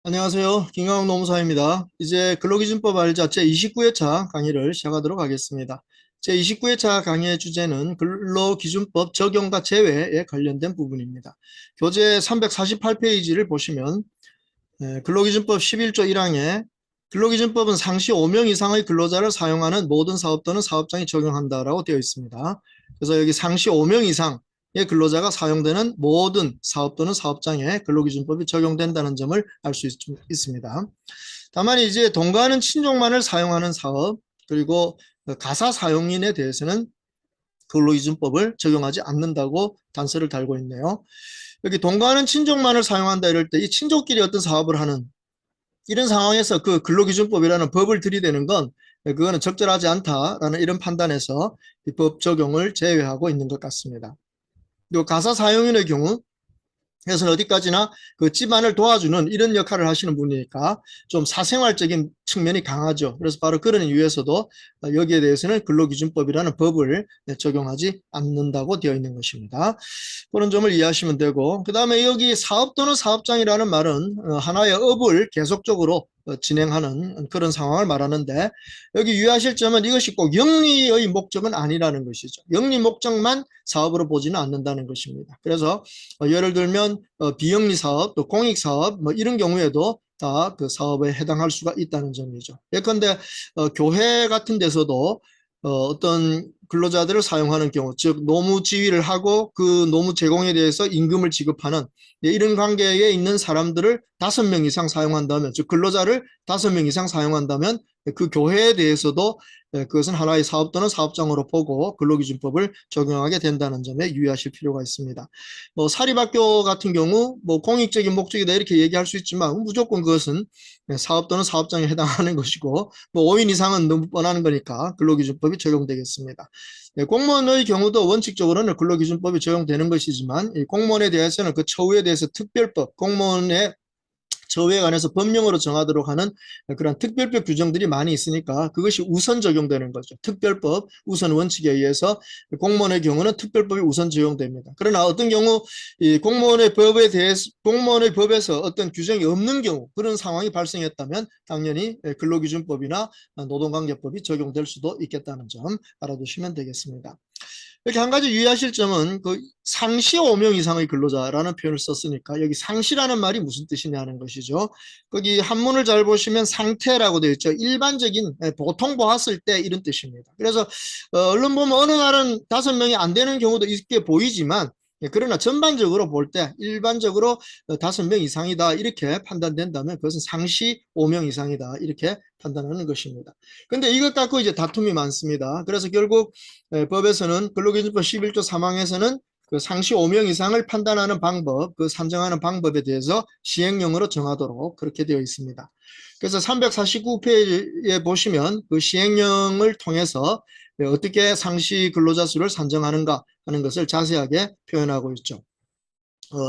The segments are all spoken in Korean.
안녕하세요. 김강욱 노무사입니다. 이제 근로기준법 알자 제29회차 강의를 시작하도록 하겠습니다. 제29회차 강의의 주제는 근로기준법 적용과 제외에 관련된 부분입니다. 교재 348페이지를 보시면 근로기준법 11조 1항에 근로기준법은 상시 5명 이상의 근로자를 사용하는 모든 사업 또는 사업장에 적용한다라고 되어 있습니다. 그래서 여기 상시 5명 이상의 근로자가 사용되는 모든 사업 또는 사업장에 근로기준법이 적용된다는 점을 알 수 있습니다. 다만 이제 동거하는 친족만을 사용하는 사업 그리고 가사 사용인에 대해서는 근로기준법을 적용하지 않는다고 단서를 달고 있네요. 여기 동거하는 친족만을 사용한다 이럴 때 이 친족끼리 어떤 사업을 하는 이런 상황에서 그 근로기준법이라는 법을 들이대는 건 그거는 적절하지 않다라는 이런 판단에서 이 법 적용을 제외하고 있는 것 같습니다. 또 가사 사용인의 경우 그래서 어디까지나 그 집안을 도와주는 이런 역할을 하시는 분이니까 좀 사생활적인 측면이 강하죠. 그래서 바로 그런 이유에서도 여기에 대해서는 근로기준법이라는 법을 적용하지 않는다고 되어 있는 것입니다. 그런 점을 이해하시면 되고, 그 다음에 여기 사업 또는 사업장이라는 말은 하나의 업을 계속적으로 진행하는 그런 상황을 말하는데, 여기 유의하실 점은 이것이 꼭 영리의 목적은 아니라는 것이죠. 영리 목적만 사업으로 보지는 않는다는 것입니다. 그래서 예를 들면 비영리 사업, 또 공익 사업 뭐 이런 경우에도 다 그 사업에 해당할 수가 있다는 점이죠. 예컨대 교회 같은 데서도 어떤 근로자들을 사용하는 경우, 즉 노무 지휘를 하고 그 노무 제공에 대해서 임금을 지급하는 이런 관계에 있는 사람들을 5명 이상 사용한다면, 즉 근로자를 5명 이상 사용한다면 그 교회에 대해서도 그것은 하나의 사업 또는 사업장으로 보고 근로기준법을 적용하게 된다는 점에 유의하실 필요가 있습니다. 뭐 사립학교 같은 경우 뭐 공익적인 목적이다 이렇게 얘기할 수 있지만 무조건 그것은 사업 또는 사업장에 해당하는 것이고 뭐 5인 이상은 너무 뻔한 거니까 근로기준법이 적용되겠습니다. 공무원의 경우도 원칙적으로는 근로기준법이 적용되는 것이지만 이 공무원에 대해서는 그 처우에 대해서 특별법, 공무원의 처우에 관해서 법령으로 정하도록 하는 그런 특별법 규정들이 많이 있으니까 그것이 우선 적용되는 거죠. 특별법 우선 원칙에 의해서 공무원의 경우는 특별법이 우선 적용됩니다. 그러나 어떤 경우 이 공무원의 법에 대해서 공무원의 법에서 어떤 규정이 없는 경우 그런 상황이 발생했다면 당연히 근로기준법이나 노동관계법이 적용될 수도 있겠다는 점 알아두시면 되겠습니다. 이렇게 한 가지 유의하실 점은 그 상시 5명 이상의 근로자라는 표현을 썼으니까 여기 상시라는 말이 무슨 뜻이냐는 것이죠. 거기 한문을 잘 보시면 상태라고 되어 있죠. 일반적인 보통 보았을 때 이런 뜻입니다. 그래서 언론 보면 어느 날은 5명이 안 되는 경우도 있게 보이지만 그러나 전반적으로 볼 때 일반적으로 5명 이상이다 이렇게 판단된다면 그것은 상시 5명 이상이다 이렇게 판단하는 것입니다. 근데 이것 갖고 이제 다툼이 많습니다. 그래서 결국 법에서는 근로기준법 11조 3항에서는 그 상시 5명 이상을 판단하는 방법, 그 산정하는 방법에 대해서 시행령으로 정하도록 그렇게 되어 있습니다. 그래서 349페이지에 보시면 그 시행령을 통해서 어떻게 상시 근로자 수를 산정하는가 하는 것을 자세하게 표현하고 있죠.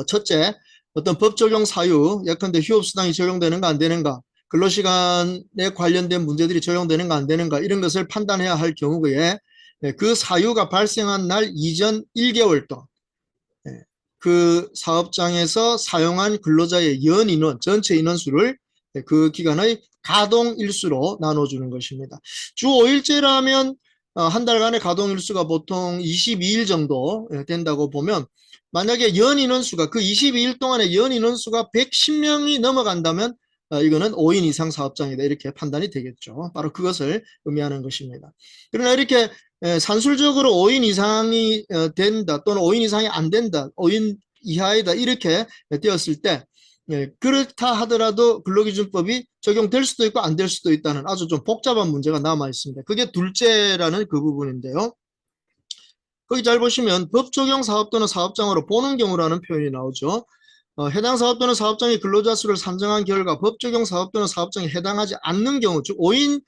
첫째, 어떤 법 적용 사유, 예컨대 휴업수당이 적용되는가 안 되는가, 근로시간에 관련된 문제들이 적용되는가 안 되는가 이런 것을 판단해야 할 경우에 그 사유가 발생한 날 이전 1개월 동안 그 사업장에서 사용한 근로자의 연 인원, 전체 인원수를 그 기간의 가동 일수로 나눠주는 것입니다. 주 5일제라면 한 달간의 가동 일수가 보통 22일 정도 된다고 보면 만약에 연 인원수가 그 22일 동안의 연 인원수가 110명이 넘어간다면 이거는 5인 이상 사업장이다 이렇게 판단이 되겠죠. 바로 그것을 의미하는 것입니다. 그러나 이렇게 산술적으로 5인 이상이 된다 또는 5인 이상이 안 된다 5인 이하이다 이렇게 되었을 때 그렇다 하더라도 근로기준법이 적용될 수도 있고 안 될 수도 있다는 아주 좀 복잡한 문제가 남아 있습니다. 그게 둘째라는 그 부분인데요. 거기 잘 보시면 법 적용 사업 또는 사업장으로 보는 경우라는 표현이 나오죠. 해당 사업 또는 사업장의 근로자 수를 산정한 결과 법 적용 사업 또는 사업장에 해당하지 않는 경우, 즉 5인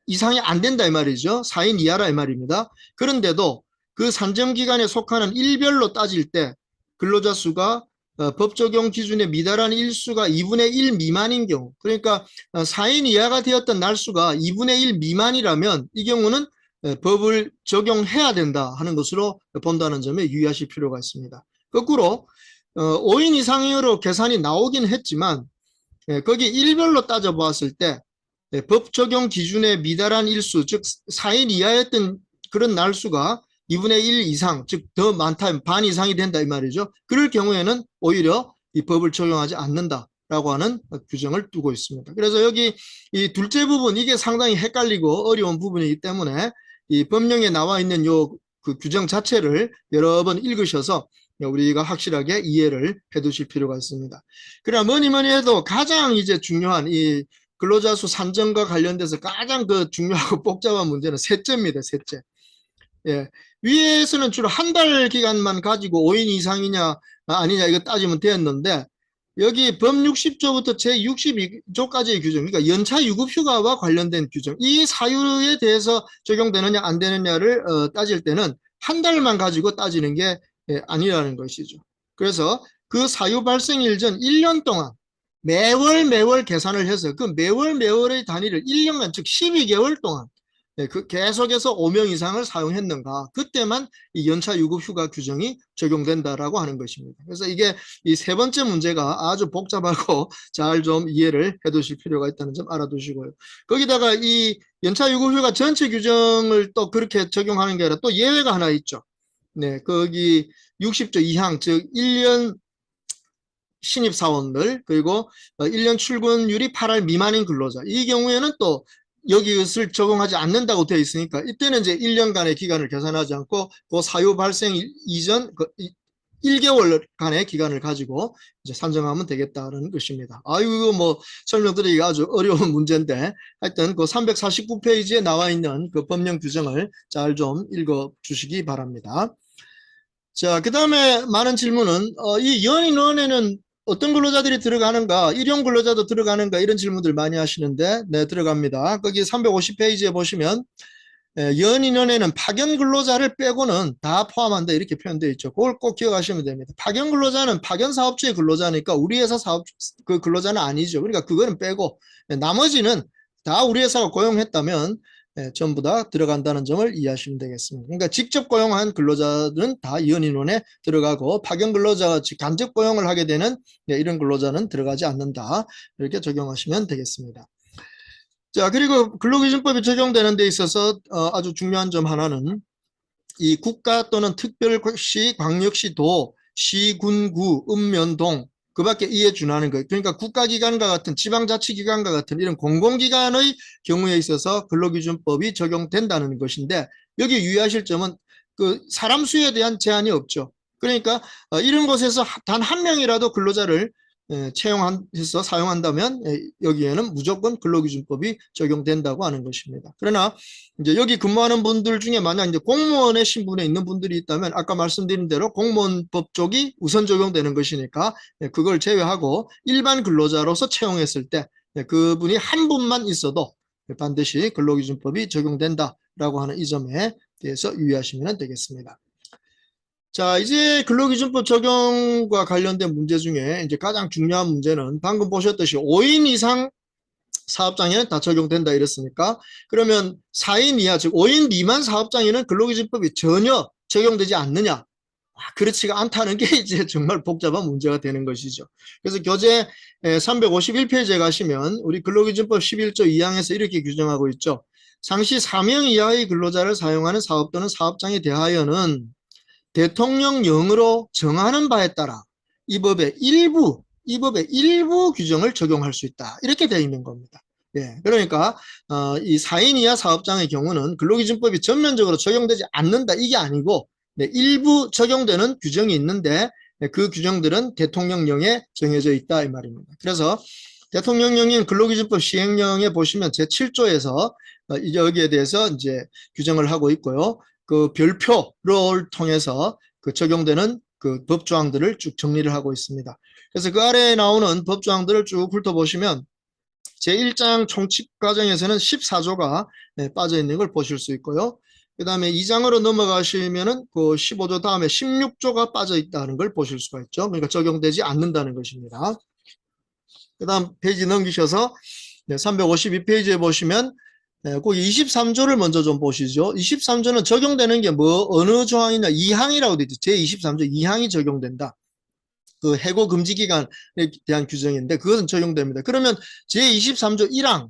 이상이 안 된다 이 말이죠. 4인 이하라 이 말입니다. 그런데도 그 산정기간에 속하는 일별로 따질 때 근로자 수가 법 적용 기준에 미달한 일수가 2분의 1 미만인 경우, 그러니까 4인 이하가 되었던 날수가 2분의 1 미만이라면 이 경우는 법을 적용해야 된다 하는 것으로 본다는 점에 유의하실 필요가 있습니다. 거꾸로 5인 이상으로 계산이 나오긴 했지만 거기 일별로 따져보았을 때 법 적용 기준에 미달한 일수, 즉 4인 이하였던 그런 날수가 2분의 1 이상, 즉 더 많다, 반 이상이 된다 이 말이죠. 그럴 경우에는 오히려 이 법을 적용하지 않는다라고 하는 규정을 두고 있습니다. 그래서 여기 이 둘째 부분, 이게 상당히 헷갈리고 어려운 부분이기 때문에 이 법령에 나와 있는 그 규정 자체를 여러 번 읽으셔서 우리가 확실하게 이해를 해 두실 필요가 있습니다. 그러나 뭐니 해도 가장 이제 중요한 이 근로자 수 산정과 관련돼서 가장 그 중요하고 복잡한 문제는 셋째입니다. 셋째. 예. 위에서는 주로 한 달 기간만 가지고 5인 이상이냐 아니냐 이거 따지면 되었는데 여기 법 60조부터 제 62조까지의 규정, 그러니까 연차 유급휴가와 관련된 규정, 이 사유에 대해서 적용되느냐 안 되느냐를 따질 때는 한 달만 가지고 따지는 게 아니라는 것이죠. 그래서 그 사유 발생일 전 1년 동안 매월 계산을 해서 그 매월의 단위를 1년간, 즉 12개월 동안 그 계속해서 5명 이상을 사용했는가, 그때만 이 연차 유급휴가 규정이 적용된다라고 하는 것입니다. 그래서 이게 이 세 번째 문제가 아주 복잡하고 잘 좀 이해를 해 두실 필요가 있다는 점 알아두시고요. 거기다가 이 연차 유급휴가 전체 규정을 또 그렇게 적용하는 게 아니라 또 예외가 하나 있죠. 네, 거기 60조 2항, 즉 1년 신입사원들, 그리고 1년 출근율이 8할 미만인 근로자, 이 경우에는 또 여기를 적용하지 않는다고 되어 있으니까 이때는 이제 1년간의 기간을 계산하지 않고 그 사유 발생 이전 1개월간의 기간을 가지고 이제 산정하면 되겠다는 것입니다. 아유, 이거 뭐 설명드리기가 아주 어려운 문제인데 하여튼 그 349페이지에 나와 있는 그 법령 규정을 잘 좀 읽어 주시기 바랍니다. 자, 그 다음에 많은 질문은 이 연인원에는 어떤 근로자들이 들어가는가, 일용 근로자도 들어가는가, 이런 질문들 많이 하시는데, 네, 들어갑니다. 거기 350페이지에 보시면 연인원에는 파견 근로자를 빼고는 다 포함한다 이렇게 표현되어 있죠. 그걸 꼭 기억하시면 됩니다. 파견 근로자는 파견 사업주의 근로자니까 우리 회사 사업 그 근로자는 아니죠. 그러니까 그거는 빼고 나머지는 다 우리 회사가 고용했다면 전부 다 들어간다는 점을 이해하시면 되겠습니다. 그러니까 직접 고용한 근로자들은 다 연인원에 들어가고 파견 근로자가 간접 고용을 하게 되는 이런 근로자는 들어가지 않는다. 이렇게 적용하시면 되겠습니다. 자, 그리고 근로기준법이 적용되는 데 있어서 아주 중요한 점 하나는 이 국가 또는 특별시, 광역시도, 시, 군, 구, 읍면동 그 밖에 이에 준하는 것, 그러니까 국가기관과 같은 지방자치기관과 같은 이런 공공기관의 경우에 있어서 근로기준법이 적용된다는 것인데, 여기 유의하실 점은 그 사람 수에 대한 제한이 없죠. 그러니까 이런 곳에서 단 한 명이라도 근로자를 채용해서 사용한다면 여기에는 무조건 근로기준법이 적용된다고 하는 것입니다. 그러나 이제 여기 근무하는 분들 중에 만약 이제 공무원의 신분에 있는 분들이 있다면 아까 말씀드린 대로 공무원법 쪽이 우선 적용되는 것이니까 그걸 제외하고 일반 근로자로서 채용했을 때 그분이 한 분만 있어도 반드시 근로기준법이 적용된다라고 하는 이 점에 대해서 유의하시면 되겠습니다. 자, 이제 근로기준법 적용과 관련된 문제 중에 이제 가장 중요한 문제는 방금 보셨듯이 5인 이상 사업장에는 다 적용된다 이랬으니까, 그러면 4인 이하, 즉 5인 미만 사업장에는 근로기준법이 전혀 적용되지 않느냐? 그렇지가 않다는 게 이제 정말 복잡한 문제가 되는 것이죠. 그래서 교재 351페이지에 가시면 우리 근로기준법 11조 2항에서 이렇게 규정하고 있죠. 상시 4명 이하의 근로자를 사용하는 사업 또는 사업장에 대하여는 대통령령으로 정하는 바에 따라 이 법의 일부 규정을 적용할 수 있다. 이렇게 되어 있는 겁니다. 예, 그러니까 이 4인 이하 사업장의 경우는 근로기준법이 전면적으로 적용되지 않는다 이게 아니고 일부 적용되는 규정이 있는데 그 규정들은 대통령령에 정해져 있다 이 말입니다. 그래서 대통령령인 근로기준법 시행령에 보시면 제7조에서 여기에 대해서 이제 규정을 하고 있고요. 그 별표를 통해서 그 적용되는 그 법조항들을 쭉 정리를 하고 있습니다. 그래서 그 아래에 나오는 법조항들을 쭉 훑어보시면 제1장 총칙 과정에서는 14조가 빠져 있는 걸 보실 수 있고요. 그 다음에 2장으로 넘어가시면은 그 15조 다음에 16조가 빠져 있다는 걸 보실 수가 있죠. 그러니까 적용되지 않는다는 것입니다. 그 다음 페이지 넘기셔서 352페이지에 보시면 거기 23조를 먼저 좀 보시죠. 23조는 적용되는 게 뭐 어느 조항이냐, 2항이라고 되어 있죠. 제23조 2항이 적용된다. 그 해고 금지 기간에 대한 규정인데 그것은 적용됩니다. 그러면 제23조 1항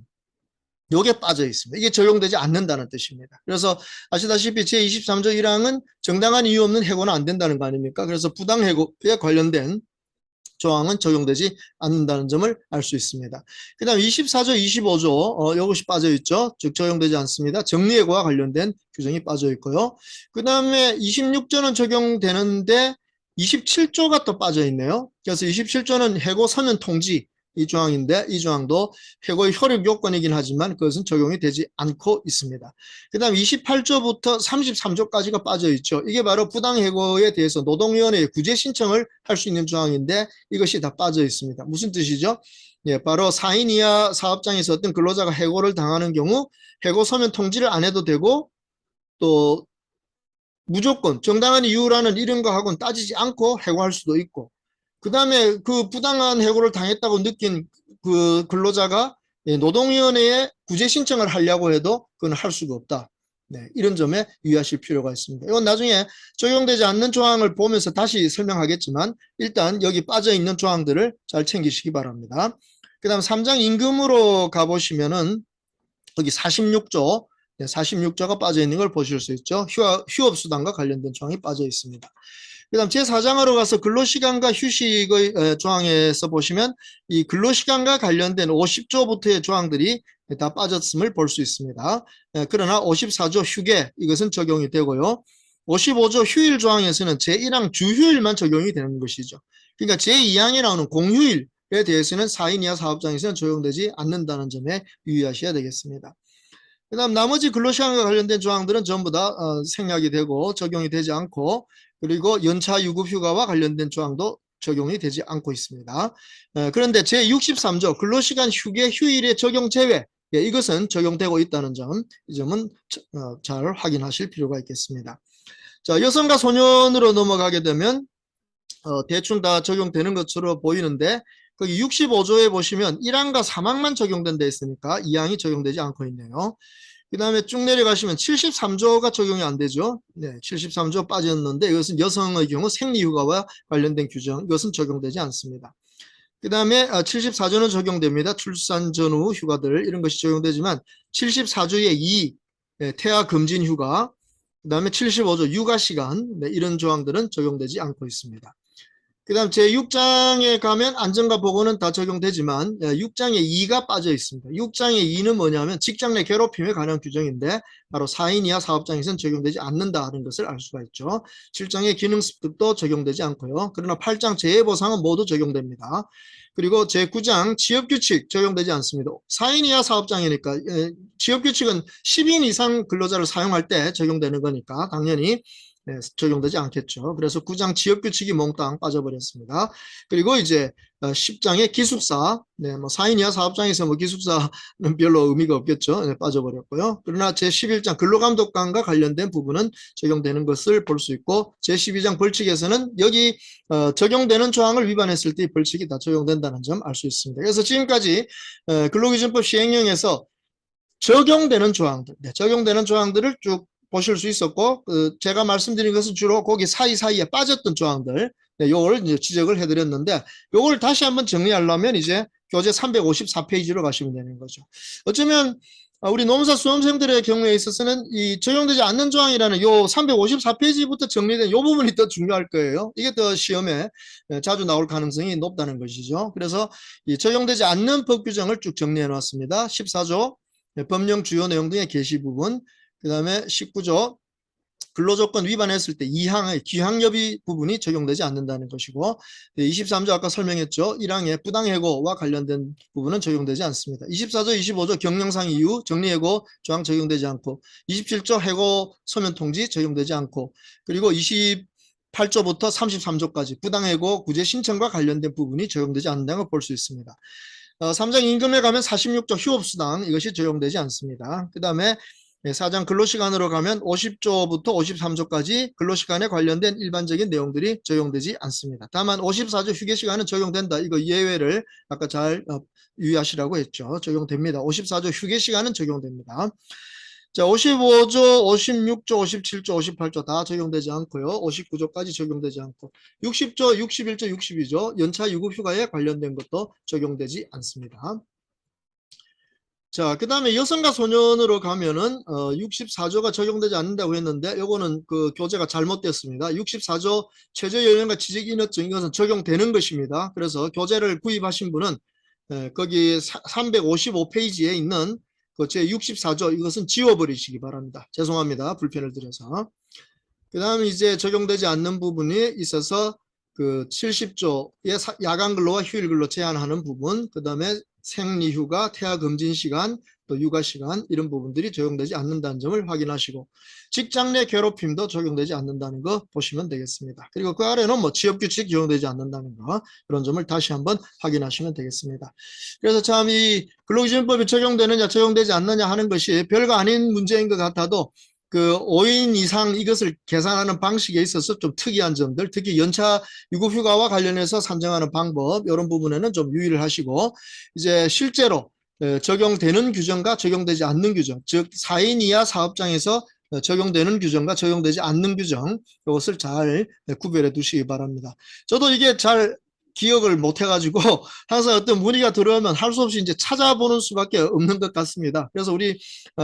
요게 빠져 있습니다. 이게 적용되지 않는다는 뜻입니다. 그래서 아시다시피 제23조 1항은 정당한 이유 없는 해고는 안 된다는 거 아닙니까? 그래서 부당해고에 관련된 조항은 적용되지 않는다는 점을 알 수 있습니다. 그 다음 24조, 25조 이것이 빠져 있죠. 즉 적용되지 않습니다. 정리해고와 관련된 규정이 빠져 있고요. 그 다음에 26조는 적용되는데 27조가 또 빠져 있네요. 그래서 27조는 해고 서면 통지 이 조항인데 이 조항도 해고의 효력 요건이긴 하지만 그것은 적용이 되지 않고 있습니다. 그 다음 28조부터 33조까지가 빠져 있죠. 이게 바로 부당해고에 대해서 노동위원회에 구제 신청을 할 수 있는 조항인데 이것이 다 빠져 있습니다. 무슨 뜻이죠? 예, 바로 4인 이하 사업장에서 어떤 근로자가 해고를 당하는 경우 해고 서면 통지를 안 해도 되고 또 무조건 정당한 이유라는 이런 거하고는 따지지 않고 해고할 수도 있고 그 다음에 그 부당한 해고를 당했다고 느낀 그 근로자가 노동위원회에 구제 신청을 하려고 해도 그건 할 수가 없다. 네, 이런 점에 유의하실 필요가 있습니다. 이건 나중에 적용되지 않는 조항을 보면서 다시 설명하겠지만 일단 여기 빠져 있는 조항들을 잘 챙기시기 바랍니다. 그 다음 3장 임금으로 가보시면은 여기 46조 46조가 빠져 있는 걸 보실 수 있죠. 휴업수당과 관련된 조항이 빠져 있습니다. 그 다음 제4장으로 가서 근로시간과 휴식의 조항에서 보시면 이 근로시간과 관련된 50조부터의 조항들이 다 빠졌음을 볼 수 있습니다. 그러나 54조 휴게 이것은 적용이 되고요. 55조 휴일 조항에서는 제1항 주휴일만 적용이 되는 것이죠. 그러니까 제2항에 나오는 공휴일에 대해서는 4인 이하 사업장에서는 적용되지 않는다는 점에 유의하셔야 되겠습니다. 그 다음 나머지 근로시간과 관련된 조항들은 전부 다 생략이 되고 적용이 되지 않고 그리고 연차 유급 휴가와 관련된 조항도 적용이 되지 않고 있습니다. 그런데 제63조 근로시간 휴게 휴일의 적용 제외 이것은 적용되고 있다는 점, 이 점은 잘 확인하실 필요가 있겠습니다. 자, 여성과 소년으로 넘어가게 되면 대충 다 적용되는 것으로 보이는데 거기 65조에 보시면 1항과 3항만 적용된 데 있으니까 2항이 적용되지 않고 있네요. 그 다음에 쭉 내려가시면 73조가 적용이 안 되죠. 네, 73조 빠졌는데 이것은 여성의 경우 생리휴가와 관련된 규정, 이것은 적용되지 않습니다. 그 다음에 74조는 적용됩니다. 출산 전후 휴가들 이런 것이 적용되지만 74조의 2, 태아 금진 휴가, 그 다음에 75조 육아시간 이런 조항들은 적용되지 않고 있습니다. 그 다음 제6장에 가면 안전과 보건은 다 적용되지만 6장에 2가 빠져 있습니다. 6장의 2는 뭐냐면 직장 내 괴롭힘에 관한 규정인데 바로 4인 이하 사업장에서는 적용되지 않는다는 것을 알 수가 있죠. 7장의 기능습득도 적용되지 않고요. 그러나 8장 재해보상은 모두 적용됩니다. 그리고 제9장 취업규칙 적용되지 않습니다. 4인 이하 사업장이니까 취업규칙은 10인 이상 근로자를 사용할 때 적용되는 거니까 당연히 네, 적용되지 않겠죠. 그래서 9장 지역규칙이 몽땅 빠져버렸습니다. 그리고 이제 10장의 기숙사, 네, 뭐 4인 이하 사업장에서 뭐 기숙사는 별로 의미가 없겠죠. 네, 빠져버렸고요. 그러나 제11장 근로감독관과 관련된 부분은 적용되는 것을 볼 수 있고 제12장 벌칙에서는 여기 적용되는 조항을 위반했을 때 벌칙이 다 적용된다는 점 알 수 있습니다. 그래서 지금까지 근로기준법 시행령에서 적용되는 조항들, 네, 적용되는 조항들을 쭉 보실 수 있었고 제가 말씀드린 것은 주로 거기 사이사이에 빠졌던 조항들 요걸 이제 지적을 해드렸는데 요걸 다시 한번 정리하려면 이제 교재 354페이지로 가시면 되는 거죠. 어쩌면 우리 노무사 수험생들의 경우에 있어서는 이 적용되지 않는 조항이라는 요 354페이지부터 정리된 요 부분이 더 중요할 거예요. 이게 더 시험에 자주 나올 가능성이 높다는 것이죠. 그래서 이 적용되지 않는 법 규정을 쭉 정리해 놨습니다. 14조 법령 주요 내용 등의 게시 부분, 그 다음에 19조 근로조건 위반했을 때 2항의 기항여비 부분이 적용되지 않는다는 것이고 23조 아까 설명했죠. 1항의 부당해고와 관련된 부분은 적용되지 않습니다. 24조 25조 경영상 이유 정리해고 조항 적용되지 않고 27조 해고 서면 통지 적용되지 않고 그리고 28조부터 33조까지 부당해고 구제 신청과 관련된 부분이 적용되지 않는다는 걸 볼 수 있습니다. 3장 임금에 가면 46조 휴업수당 이것이 적용되지 않습니다. 그 다음에 4장 근로시간으로 가면 50조부터 53조까지 근로시간에 관련된 일반적인 내용들이 적용되지 않습니다. 다만 54조 휴게시간은 적용된다. 이거 예외를 아까 잘 유의하시라고 했죠. 적용됩니다. 54조 휴게시간은 적용됩니다. 자, 55조, 56조, 57조, 58조 다 적용되지 않고요. 59조까지 적용되지 않고 60조, 61조, 62조 연차 유급휴가에 관련된 것도 적용되지 않습니다. 자, 그 다음에 여성과 소년으로 가면은 64조가 적용되지 않는다고 했는데 요거는 그 교재가 잘못됐습니다. 64조 최저 연령과 취직 인허증 이것은 적용되는 것입니다. 그래서 교재를 구입하신 분은 거기 355페이지에 있는 그 제 64조 이것은 지워버리시기 바랍니다. 죄송합니다. 불편을 드려서. 그 다음에 이제 적용되지 않는 부분이 있어서 그 70조의 야간 근로와 휴일 근로 제한하는 부분, 그 다음에 생리휴가, 태아검진 시간, 또 육아 시간 이런 부분들이 적용되지 않는다는 점을 확인하시고 직장 내 괴롭힘도 적용되지 않는다는 거 보시면 되겠습니다. 그리고 그 아래는 뭐 취업규칙 적용되지 않는다는 거 그런 점을 다시 한번 확인하시면 되겠습니다. 그래서 참 이 근로기준법이 적용되느냐 적용되지 않느냐 하는 것이 별거 아닌 문제인 것 같아도 그 5인 이상 이것을 계산하는 방식에 있어서 좀 특이한 점들, 특히 연차 유급휴가와 관련해서 산정하는 방법 이런 부분에는 좀 유의를 하시고 이제 실제로 적용되는 규정과 적용되지 않는 규정, 즉 4인 이하 사업장에서 적용되는 규정과 적용되지 않는 규정 이것을 잘 구별해 두시기 바랍니다. 저도 이게 잘 기억을 못 해가지고 항상 어떤 문의가 들어오면 할 수 없이 이제 찾아보는 수밖에 없는 것 같습니다. 그래서 우리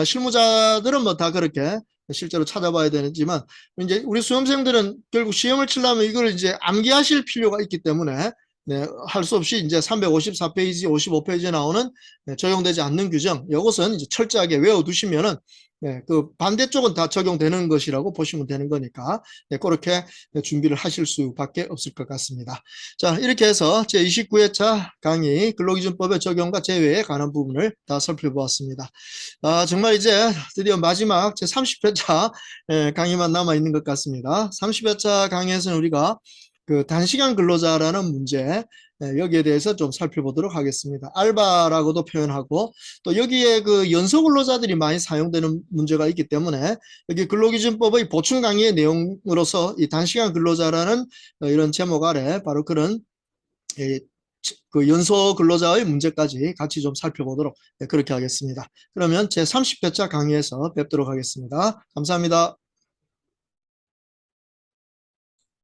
실무자들은 뭐 다 그렇게 실제로 찾아봐야 되지만 이제 우리 수험생들은 결국 시험을 치려면 이걸 이제 암기하실 필요가 있기 때문에 네, 할 수 없이 이제 354페이지, 55페이지에 나오는 적용되지 않는 규정 이것은 이제 철저하게 외워두시면은 네, 그 반대쪽은 다 적용되는 것이라고 보시면 되는 거니까 네, 그렇게 준비를 하실 수밖에 없을 것 같습니다. 자, 이렇게 해서 제29회차 강의 근로기준법의 적용과 제외에 관한 부분을 다 살펴보았습니다. 정말 이제 드디어 마지막 제30회차 강의만 남아있는 것 같습니다. 30회차 강의에서는 우리가 그 단시간 근로자라는 문제 여기에 대해서 좀 살펴보도록 하겠습니다. 알바라고도 표현하고 또 여기에 그 연소 근로자들이 많이 사용되는 문제가 있기 때문에 여기 근로기준법의 보충 강의의 내용으로서 이 단시간 근로자라는 이런 제목 아래 바로 그런 그 연소 근로자의 문제까지 같이 좀 살펴보도록 그렇게 하겠습니다. 그러면 제30회차 강의에서 뵙도록 하겠습니다. 감사합니다.